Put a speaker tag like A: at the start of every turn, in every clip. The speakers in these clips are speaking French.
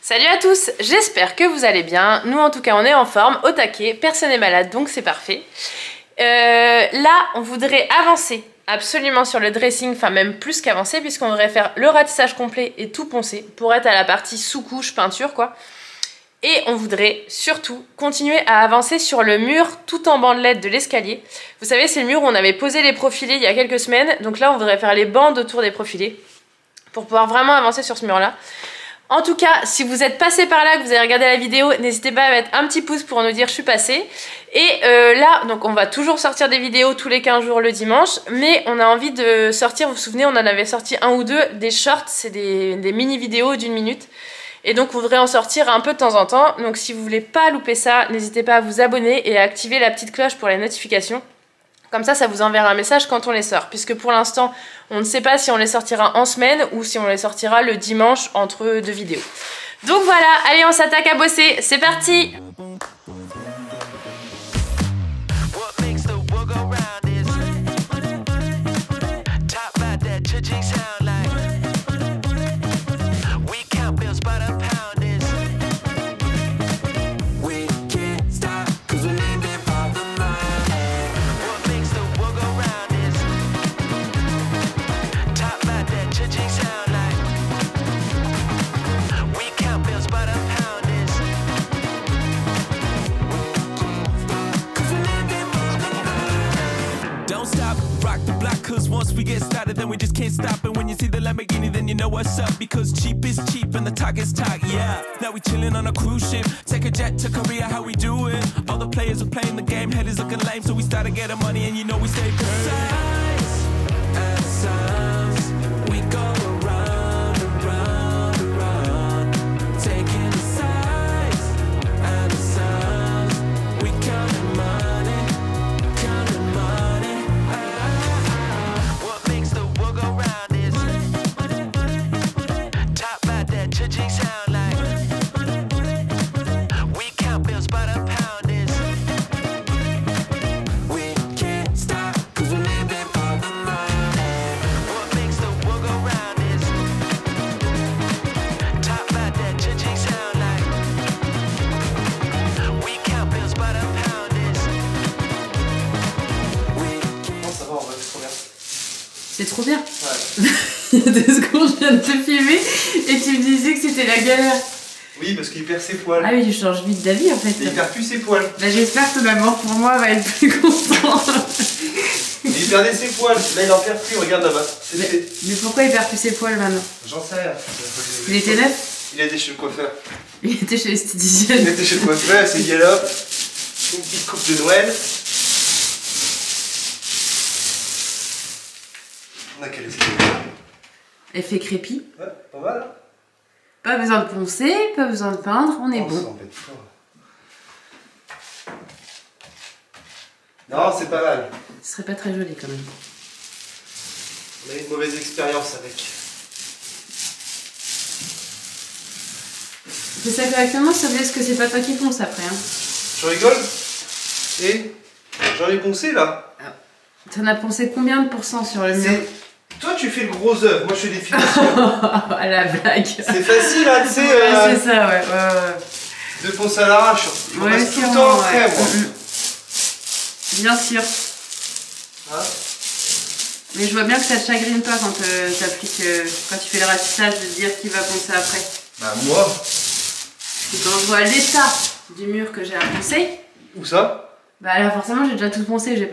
A: Salut à tous, j'espère que vous allez bien. Nous en tout cas on est en forme, au taquet, personne n'est malade donc c'est parfait. Là on voudrait avancer absolument sur le dressing, enfin même plus qu'avancer puisqu'on devrait faire le ratissage complet et tout poncer pour être à la partie sous-couche peinture quoi. Et on voudrait surtout continuer à avancer sur le mur tout en bandelette de l'escalier. Vous savez c'est le mur où on avait posé les profilés il y a quelques semaines, donc là on voudrait faire les bandes autour des profilés pour pouvoir vraiment avancer sur ce mur là. En tout cas, si vous êtes passé par là, que vous avez regardé la vidéo, n'hésitez pas à mettre un petit pouce pour nous dire je suis passé. Et là, donc on va toujours sortir des vidéos tous les 15 jours le dimanche, mais on a envie de sortir, vous vous souvenez, on en avait sorti un ou deux, des shorts, c'est des mini vidéos d'1 minute. Et donc on voudrait en sortir un peu de temps en temps. Donc si vous voulez pas louper ça, n'hésitez pas à vous abonner et à activer la petite cloche pour les notifications. Comme ça vous enverra un message quand on les sort. Puisque pour l'instant, on ne sait pas si on les sortira en semaine ou si on les sortira le dimanche entre deux vidéos. Donc voilà, allez on s'attaque à bosser, c'est parti!
B: Cause once we get started then we just can't stop. And when you see the Lamborghini then you know what's up. Because cheap is cheap and the talk is talk, yeah. Now we chillin' on a cruise ship, take a jet to Korea, how we do it. All the players are playing the game, head is looking lame. So we started getting money and you know we stay paid. Sights and sounds, we go around and round and round. Taking the sights and the sounds, we counting money, counting money.
A: C'est trop bien.
C: Ouais.
A: Il y a 2 secondes, je viens de te filmer et tu me disais que c'était la galère.
C: Oui, parce qu'il perd ses poils.
A: Ah oui, tu changes vite d'avis en fait.
C: Il perd plus ses poils.
A: Bah, j'espère que maman pour moi va être plus content.
C: Il perdait ses poils. Là, il en perd plus. Regarde là-bas.
A: Mais pourquoi il perd plus ses poils maintenant?
C: J'en sais rien.
A: Il était neuf?
C: Il était chez le coiffeur.
A: Il était chez l'esthéticienne.
C: Il était chez le coiffeur, il s'est dit là, une petite coupe de Noël. On a quel escalier?
A: Effet crépi.
C: Ouais, pas mal. Hein.
A: Pas besoin de poncer, pas besoin de peindre, on est bon.
C: S'embête pas. Non, c'est pas mal.
A: Ce serait pas très joli quand même.
C: On a eu une mauvaise expérience avec.
A: Fais ça correctement, ça veut dire que c'est pas toi qui ponce après. Hein.
C: Je rigole. Et j'en ai poncé là.
A: Ah. T'en as poncé combien de pourcents sur le mur?
C: Toi tu fais le gros œuvre, moi je fais des finitions.
A: Ah la blague.
C: C'est facile hein, tu sais.
A: Ouais, c'est ça, ouais.
C: De poncer à l'arrache. Je
A: ouais,
C: passe tout le temps après moi.
A: Bien sûr.
C: Hein?
A: Mais je vois bien que ça te chagrine pas quand quand tu fais le ratissage de te dire qui va poncer après.
C: Bah moi.
A: Et quand je vois l'état du mur que j'ai à poncer.
C: Où ça?
A: Bah là forcément j'ai déjà tout poncé, je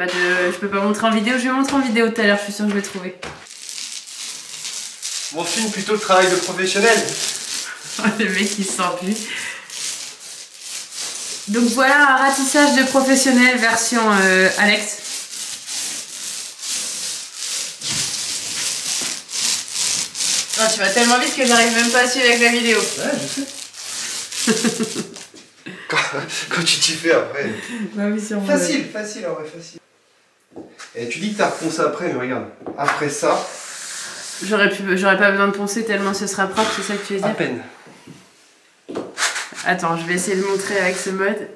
A: peux pas montrer en vidéo, je vais montrer en vidéo tout à l'heure, je suis sûre que je vais trouver.
C: On filme plutôt le travail de professionnel.
A: Le mec il se sent plus. Donc voilà un ratissage de professionnel version Alex. Oh, tu vas tellement vite que j'arrive même pas à suivre avec la vidéo.
C: Ouais, je sais. quand tu t'y fais après.
A: Bah oui, sûrement.
C: Facile en vrai, facile. Et tu dis que t'as reponcé après, mais regarde. Après ça.
A: J'aurais pas besoin de poncer tellement ce sera propre, c'est ça que tu veux dire?
C: À peine.
A: Attends, je vais essayer de montrer avec ce mode.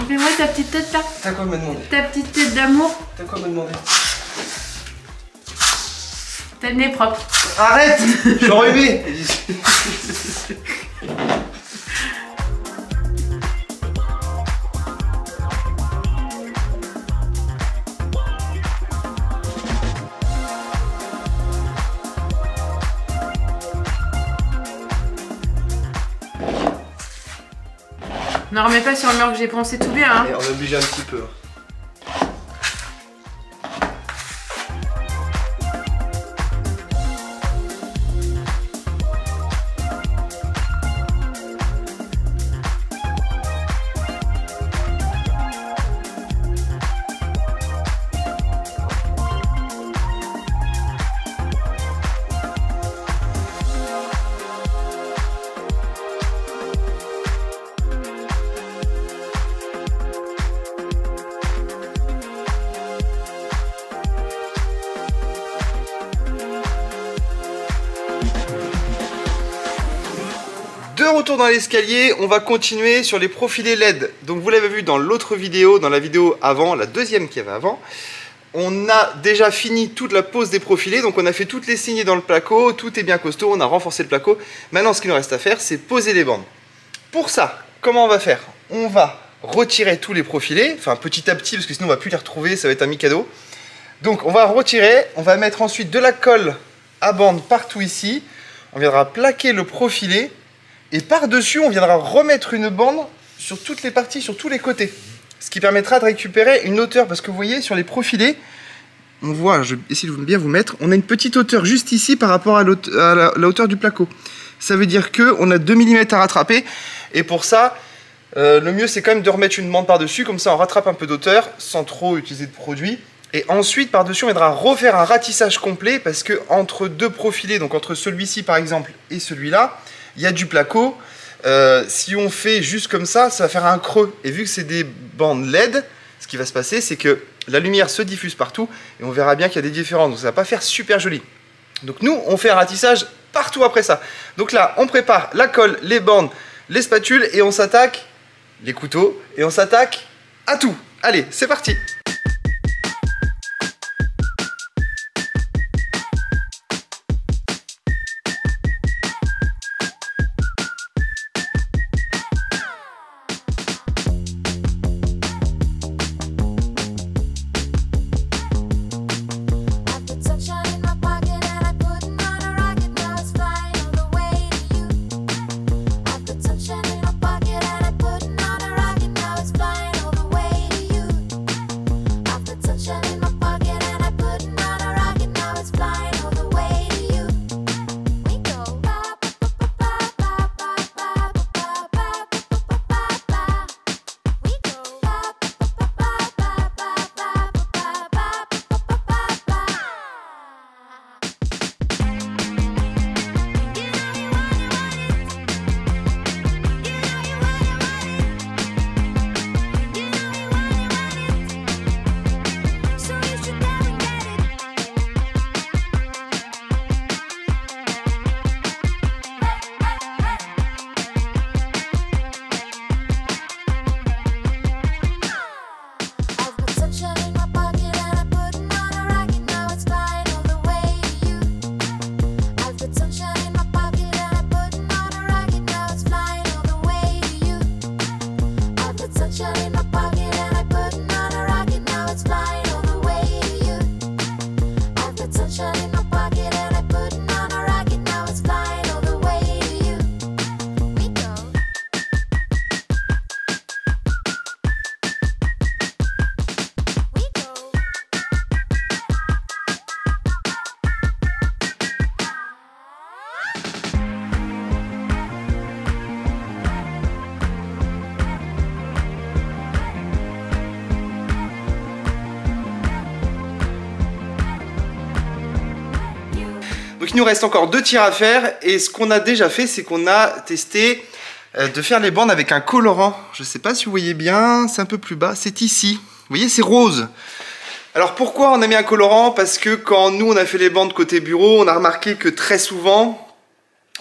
A: Fais-moi ta petite tête là.
C: T'as quoi à me demander?
A: Ta petite tête d'amour.
C: T'as quoi à me demander?
A: T'as le nez propre.
C: Arrête! Je suis enrhumé.
A: Ne remets pas sur le mur que j'ai pensé tout bien. Hein.
C: Et on est obligé un petit peu. De retour dans l'escalier, on va continuer sur les profilés LED. Donc vous l'avez vu dans l'autre vidéo, dans la vidéo avant, la deuxième qu'il y avait avant. On a déjà fini toute la pose des profilés, donc on a fait toutes les signes dans le placo, tout est bien costaud, on a renforcé le placo. Maintenant ce qu'il nous reste à faire, c'est poser les bandes. Pour ça, comment on va faire? On va retirer tous les profilés, enfin petit à petit, parce que sinon on va plus les retrouver, ça va être un mi-cadeau. Donc on va retirer, on va mettre ensuite de la colle à bande partout ici. On viendra plaquer le profilé. Et par-dessus, on viendra remettre une bande sur toutes les parties, sur tous les côtés. Ce qui permettra de récupérer une hauteur. Parce que vous voyez, sur les profilés, on voit, je vais essayer de bien vous mettre, on a une petite hauteur juste ici par rapport à la hauteur du placo. Ça veut dire qu'on a 2 mm à rattraper. Et pour ça, le mieux, c'est quand même de remettre une bande par-dessus. Comme ça, on rattrape un peu d'hauteur sans trop utiliser de produit. Et ensuite, par-dessus, on viendra refaire un ratissage complet. Parce que entre deux profilés, donc entre celui-ci par exemple et celui-là, il y a du placo. Si on fait juste comme ça, ça va faire un creux. Et vu que c'est des bandes LED, ce qui va se passer, c'est que la lumière se diffuse partout et on verra bien qu'il y a des différences. Donc ça va pas faire super joli. Donc nous, on fait un ratissage partout après ça. Donc là, on prépare la colle, les bandes, les spatules et on s'attaque, les couteaux, et on s'attaque à tout. Allez, c'est parti! Donc il nous reste encore 2 tirs à faire et ce qu'on a déjà fait, c'est qu'on a testé de faire les bandes avec un colorant. Je ne sais pas si vous voyez bien, c'est un peu plus bas, c'est ici. Vous voyez, c'est rose. Alors pourquoi on a mis un colorant? Parce que quand nous on a fait les bandes côté bureau, on a remarqué que très souvent,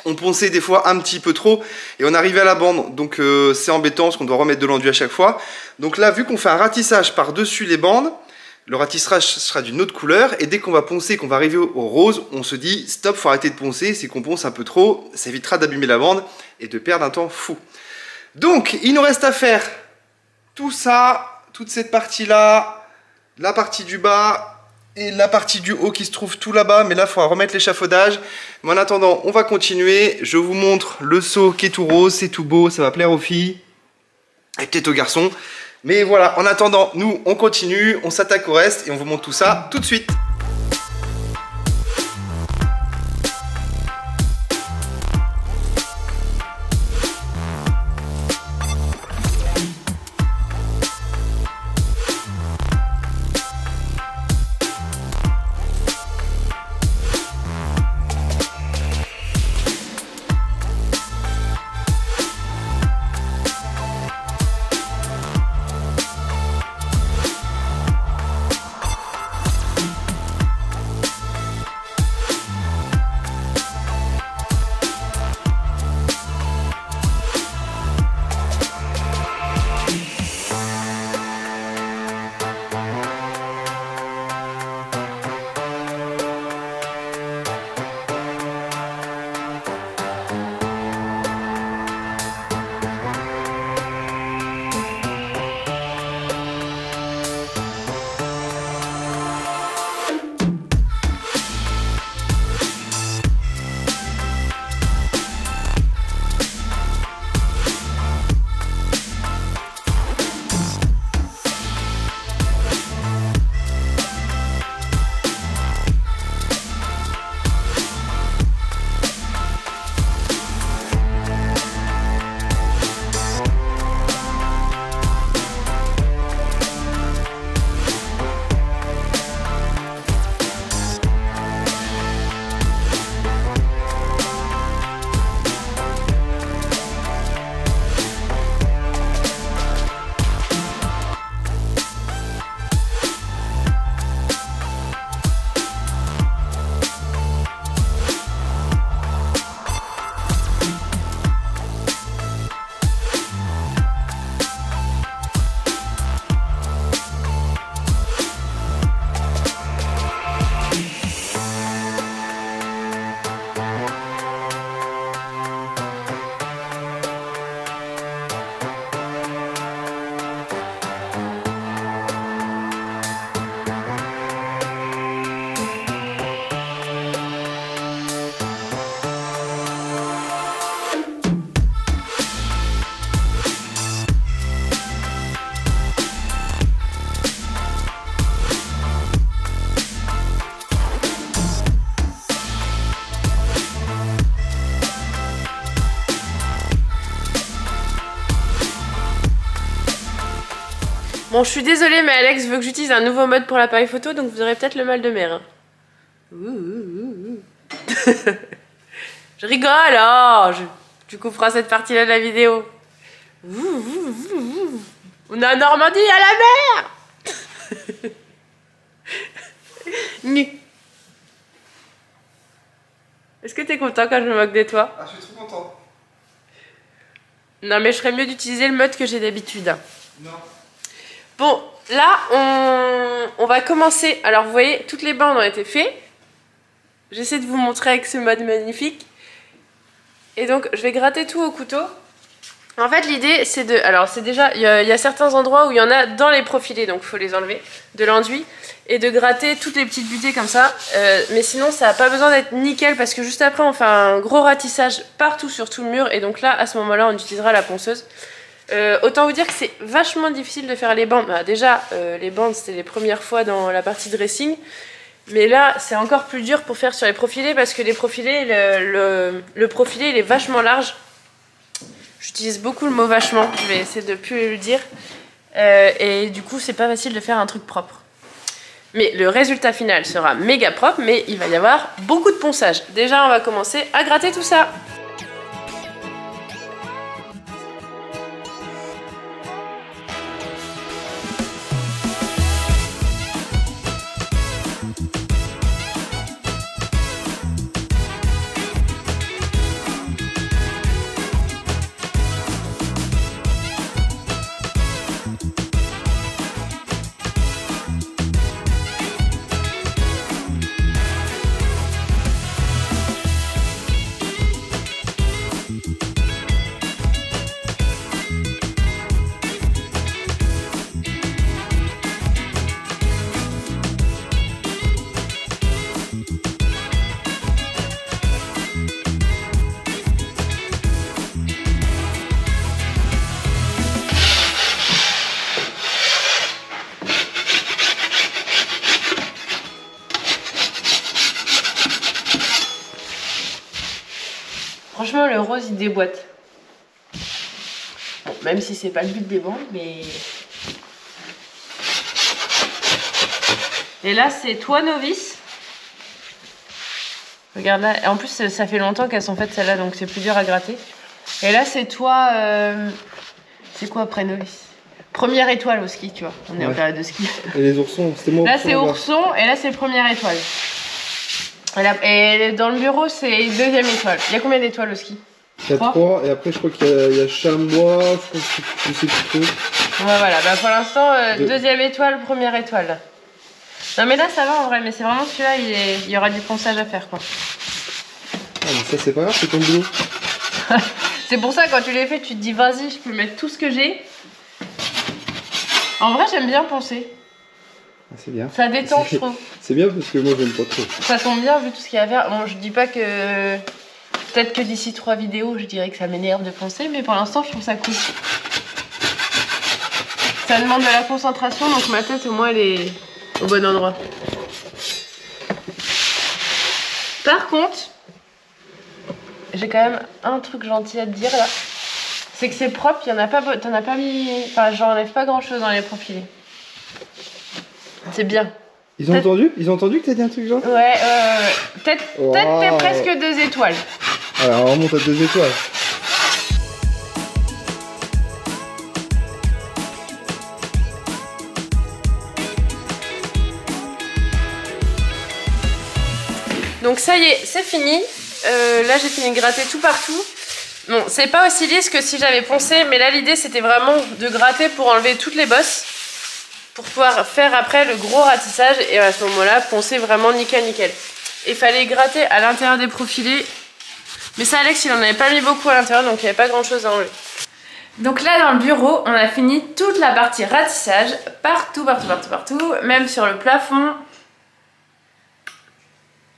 C: on ponçait des fois un petit peu trop et on arrivait à la bande, donc c'est embêtant parce qu'on doit remettre de l'enduit à chaque fois. Donc là, vu qu'on fait un ratissage par-dessus les bandes, le ratissage sera d'une autre couleur et dès qu'on va poncer, qu'on va arriver au rose, on se dit stop, faut arrêter de poncer, c'est qu'on ponce un peu trop, ça évitera d'abîmer la bande et de perdre un temps fou. Donc il nous reste à faire tout ça, toute cette partie-là, la partie du bas et la partie du haut qui se trouve tout là-bas, mais là il faudra remettre l'échafaudage. Mais en attendant, on va continuer. Je vous montre le seau qui est tout rose, c'est tout beau, ça va plaire aux filles et peut-être aux garçons. Mais voilà, en attendant, nous on continue, on s'attaque au reste et on vous montre tout ça tout de suite.
A: Bon, je suis désolée, mais Alex veut que j'utilise un nouveau mode pour l'appareil photo, donc vous aurez peut-être le mal de mer. Hein. Je rigole, oh, tu couperas cette partie-là de la vidéo. On est en Normandie, à la mer. Nu. Est-ce que t'es content quand je me moque de toi?
C: Ah, je suis trop content.
A: Non, mais je ferais mieux d'utiliser le mode que j'ai d'habitude.
C: Non.
A: Bon, là, on va commencer. Alors, vous voyez, toutes les bandes ont été faites. J'essaie de vous montrer avec ce mode magnifique. Et donc, je vais gratter tout au couteau. En fait, l'idée, c'est de... Alors, c'est déjà... Il y a certains endroits où il y en a dans les profilés, donc il faut les enlever, de l'enduit. Et de gratter toutes les petites butées comme ça. Mais sinon, ça n'a pas besoin d'être nickel, parce que juste après, on fait un gros ratissage partout sur tout le mur. Et donc là, à ce moment-là, on utilisera la ponceuse. Autant vous dire que c'est vachement difficile de faire les bandes. Bah, déjà, les bandes, c'était les premières fois dans la partie dressing. Mais là, c'est encore plus dur pour faire sur les profilés, parce que les profilés, le profilé, il est vachement large. J'utilise beaucoup le mot vachement, je vais essayer de plus le dire. Et du coup, c'est pas facile de faire un truc propre. Mais le résultat final sera méga propre, mais il va y avoir beaucoup de ponçage. Déjà, on va commencer à gratter tout ça. Franchement, le rose, il déboîte. Bon, même si c'est pas le but des bandes, mais... Et là, c'est toi, novice. Regarde là. Et en plus, ça fait longtemps qu'elles sont faites, celles-là, donc c'est plus dur à gratter. Et là, c'est toi... C'est quoi après novice? Première étoile au ski, tu vois. On est en période de ski.
D: Et les oursons, c'était moi.
A: Là, c'est ourson, et là, c'est première étoile. Et dans le bureau, c'est deuxième étoile. Il y a combien d'étoiles au ski?
D: Il y a 3, et après, je crois qu'il y a chamois, je sais plus trop.
A: Ouais, voilà. Bah, pour l'instant, deuxième étoile, première étoile. Non, mais là, ça va en vrai, mais c'est vraiment celui-là, il y aura du ponçage à faire, quoi.
D: Ah, mais ça, c'est pas grave, c'est ton boulot.
A: C'est pour ça, quand tu les fais, tu te dis, vas-y, je peux mettre tout ce que j'ai. En vrai, j'aime bien poncer.
D: Ah, c'est bien.
A: Ça détend, je trouve.
D: C'est bien parce que moi, j'aime pas trop.
A: Ça tombe bien vu tout ce qu'il y a à faire. Bon, je dis pas que... Peut-être que d'ici 3 vidéos, je dirais que ça m'énerve de poncer, mais pour l'instant, je trouve ça cool. Ça demande de la concentration, donc ma tête, au moins, elle est au bon endroit. Par contre, j'ai quand même un truc gentil à te dire, là. C'est que c'est propre, t'en as pas mis... Enfin, j'enlève pas grand-chose dans les profilés. C'est bien.
D: Ils ont entendu? Ils ont entendu que t'as dit un truc genre?
A: Ouais, peut-être t'es presque 2 étoiles.
D: Alors on remonte à 2 étoiles.
A: Donc ça y est, c'est fini. Là j'ai fini de gratter tout partout. Bon, c'est pas aussi lisse que si j'avais poncé, mais là l'idée c'était vraiment de gratter pour enlever toutes les bosses, pour pouvoir faire après le gros ratissage et à ce moment-là poncer vraiment nickel. Il fallait gratter à l'intérieur des profilés, mais ça Alex il en avait pas mis beaucoup à l'intérieur donc il n'y avait pas grand chose à enlever. Donc là dans le bureau on a fini toute la partie ratissage, partout, même sur le plafond.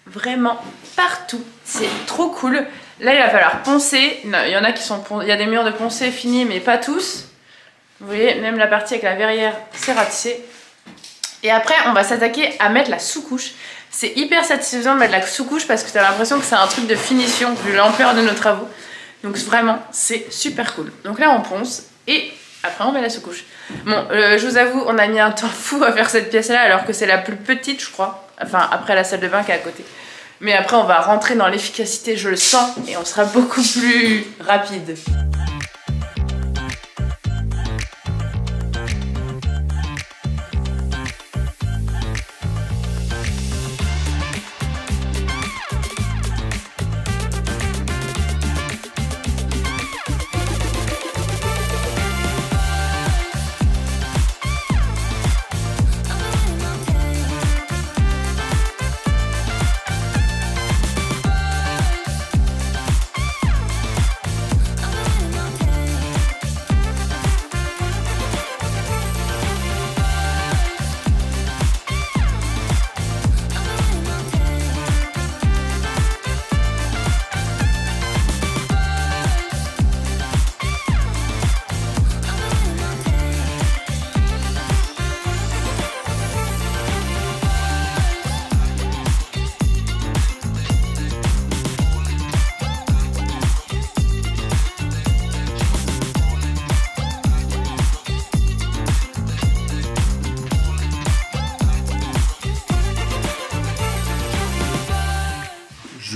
A: Vraiment partout, c'est trop cool. Là il va falloir poncer, il y en a qui sont, il y a des murs de poncer finis mais pas tous. Vous voyez, même la partie avec la verrière c'est ratissé. Et après on va s'attaquer à mettre la sous-couche. C'est hyper satisfaisant de mettre la sous-couche parce que tu as l'impression que c'est un truc de finition vu l'ampleur de nos travaux. Donc vraiment c'est super cool. Donc là on ponce et après on met la sous-couche. Bon, je vous avoue, on a mis un temps fou à faire cette pièce là alors que c'est la plus petite je crois. Enfin après la salle de bain qui est à côté. Mais après on va rentrer dans l'efficacité, je le sens, et on sera beaucoup plus rapide.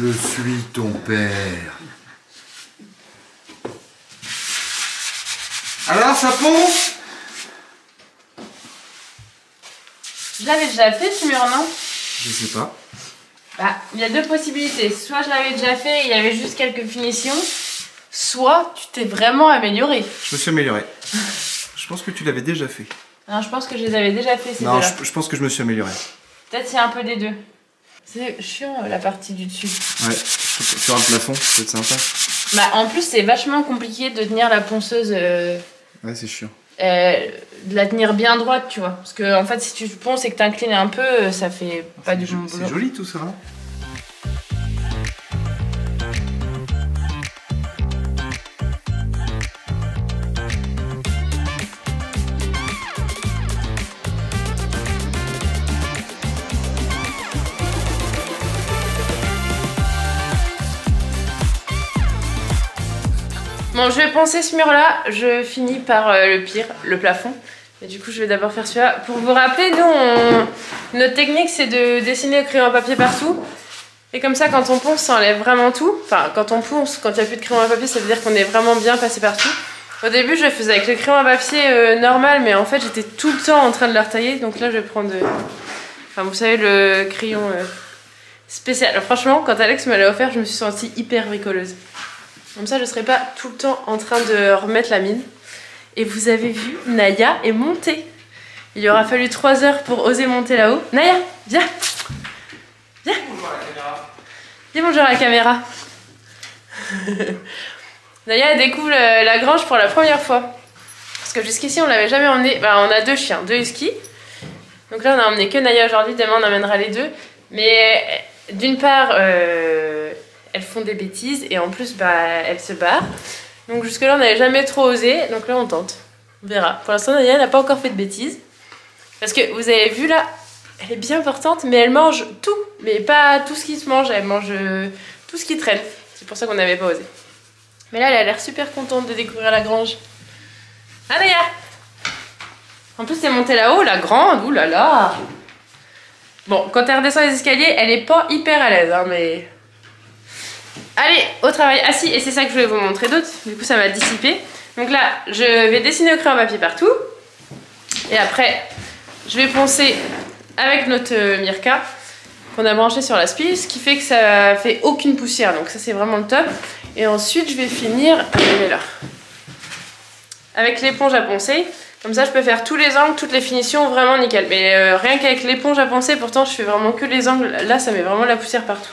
E: Je suis ton père. Alors, ça ponce?
A: Je l'avais déjà fait ce mur, non?
E: Je sais pas.
A: Bah, il y a deux possibilités. Soit je l'avais déjà fait et il y avait juste quelques finitions, soit tu t'es vraiment amélioré.
E: Je me suis amélioré. Je pense que tu l'avais déjà fait.
A: Non, je pense que je les avais déjà fait ces
E: Non,
A: deux-là.
E: je pense que je me suis amélioré.
A: Peut-être c'est un peu des deux. C'est chiant la partie du dessus.
E: Ouais, sur un plafond, c'est sympa.
A: Bah, en plus, c'est vachement compliqué de tenir la ponceuse.
E: Ouais, c'est chiant.
A: De la tenir bien droite, tu vois. Parce que en fait, si tu ponces et que t'inclines un peu, ça fait pas du bon boulot.
E: C'est joli tout ça, hein.
A: Bon, je vais poncer ce mur-là. Je finis par le pire, le plafond. Et du coup, je vais d'abord faire celui-là. Pour vous rappeler, nous, notre technique, c'est de dessiner au crayon à papier partout. Et comme ça, quand on ponce, ça enlève vraiment tout. Enfin, quand on ponce, quand il n'y a plus de crayon à papier, ça veut dire qu'on est vraiment bien passé partout. Au début, je le faisais avec le crayon à papier normal, mais en fait, j'étais tout le temps en train de le retailler. Donc là, je vais prendre, enfin, vous savez, le crayon spécial. Franchement, quand Alex me l'a offert, je me suis sentie hyper bricoleuse. Comme ça, je ne serai pas tout le temps en train de remettre la mine. Et vous avez vu, Naya est montée. Il aura fallu 3 heures pour oser monter là-haut. Naya, viens. Viens. Dis bonjour à la caméra. Naya découvre la grange pour la première fois. Parce que jusqu'ici, on l'avait jamais emmené. Bah, on a 2 chiens, 2 huskies. Donc là, on a emmené que Naya aujourd'hui. Demain, on emmènera les 2. Mais d'une part, elles font des bêtises. Et en plus, bah, elles se barrent. Donc jusque-là, on n'avait jamais trop osé. Donc là, on tente. On verra. Pour l'instant, Naya n'a pas encore fait de bêtises. Parce que vous avez vu là, elle est bien portante, mais elle mange tout. Mais pas tout ce qui se mange. Elle mange tout ce qui traîne. C'est pour ça qu'on n'avait pas osé. Mais là, elle a l'air super contente de découvrir la grange. Ah, Naya! En plus, t'es montée là-haut, la grande. Ouh là là! Bon, quand elle redescend les escaliers, elle est pas hyper à l'aise, hein, mais... Allez, au travail. Ah si, et c'est ça que je voulais vous montrer d'autre. Du coup, ça m'a dissipé. Donc là, je vais dessiner au crayon à papier partout. Et après, je vais poncer avec notre Mirka qu'on a branché sur la spie, ce qui fait que ça fait aucune poussière. Donc ça, c'est vraiment le top. Et ensuite, je vais finir avec l'éponge à poncer. Comme ça, je peux faire tous les angles, toutes les finitions, vraiment nickel. Mais rien qu'avec l'éponge à poncer, pourtant, je fais vraiment que les angles. Là, ça met vraiment la poussière partout.